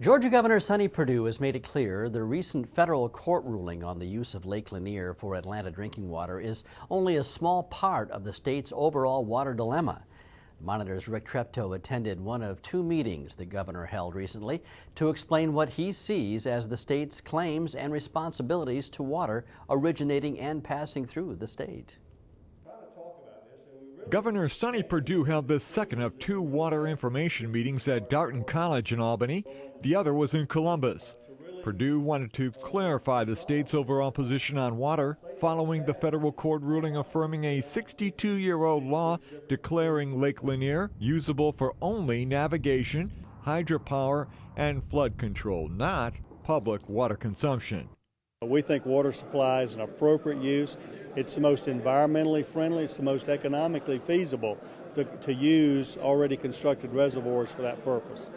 Georgia Governor Sonny Perdue has made it clear the recent federal court ruling on the use of Lake Lanier for Atlanta drinking water is only a small part of the state's overall water dilemma. Monitor's Rick Treptow attended one of two meetings the governor held recently to explain what he sees as the state's claims and responsibilities to water originating and passing through the state. Governor Sonny Perdue held the second of two water information meetings at Darton College in Albany. The other was in Columbus. Perdue wanted to clarify the state's overall position on water following the federal court ruling affirming a 62-year-old law declaring Lake Lanier usable for only navigation, hydropower, and flood control, not public water consumption. We think water supply is an appropriate use. It's the most environmentally friendly, it's the most economically feasible to use already constructed reservoirs for that purpose.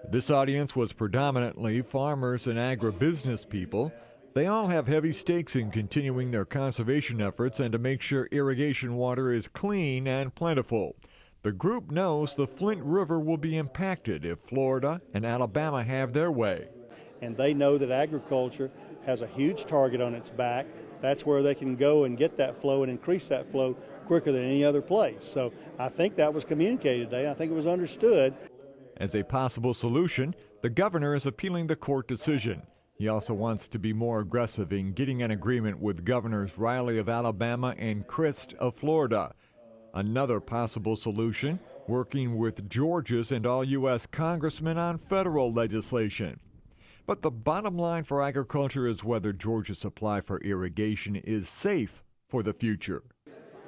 This audience was predominantly farmers and agribusiness people. They all have heavy stakes in continuing their conservation efforts and to make sure irrigation water is clean and plentiful. The group knows the Flint River will be impacted if Florida and Alabama have their way. And they know that agriculture has a huge target on its back. That's where they can go and get that flow and increase that flow quicker than any other place. So I think that was communicated today. I think it was understood. As a possible solution, the governor is appealing the court decision. He also wants to be more aggressive in getting an agreement with Governors Riley of Alabama and Crist of Florida. Another possible solution, working with Georgia's and all U.S. congressmen on federal legislation. But the bottom line for agriculture is whether Georgia's supply for irrigation is safe for the future.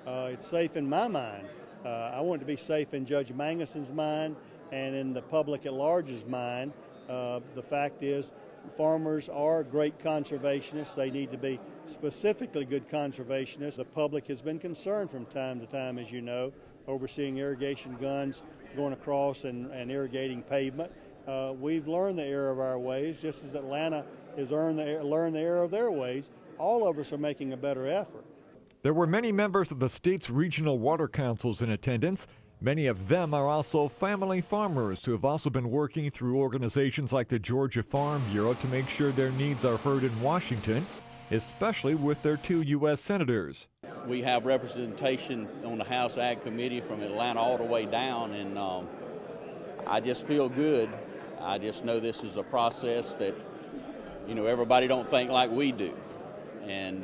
It's safe in my mind. I want it to be safe in Judge Manguson's mind and in the public at large's mind. The fact is, farmers are great conservationists. They need to be specifically good conservationists. The public has been concerned from time to time, as you know, overseeing irrigation guns going across and irrigating pavement. We've learned the error of our ways, just as Atlanta has learned the error of their ways. All of us are making a better effort. There were many members of the state's regional water councils in attendance. Many of them are also family farmers who have also been working through organizations like the Georgia Farm Bureau to make sure their needs are heard in Washington, especially with their two U.S. senators. We have representation on the House Ag Committee from Atlanta all the way down, and I just feel good. I just know this is a process that, everybody don't think like we do. And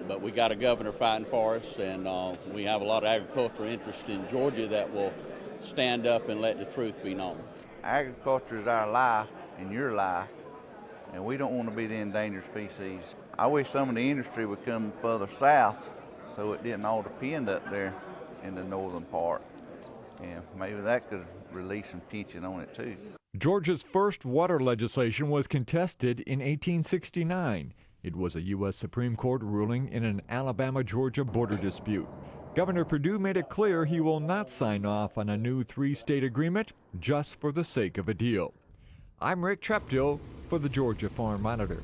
but we got a governor fighting for us, and we have a lot of agricultural interest in Georgia that will stand up and let the truth be known. Agriculture is our life and your life, and we don't want to be the endangered species. I wish some of the industry would come further south so it didn't all depend up there in the northern part. And maybe that could release some tension on it too. Georgia's first water legislation was contested in 1869. It was a U.S. Supreme Court ruling in an Alabama-Georgia border dispute. Governor Perdue made it clear he will not sign off on a new three-state agreement just for the sake of a deal. I'm Rick Treptow for the Georgia Farm Monitor.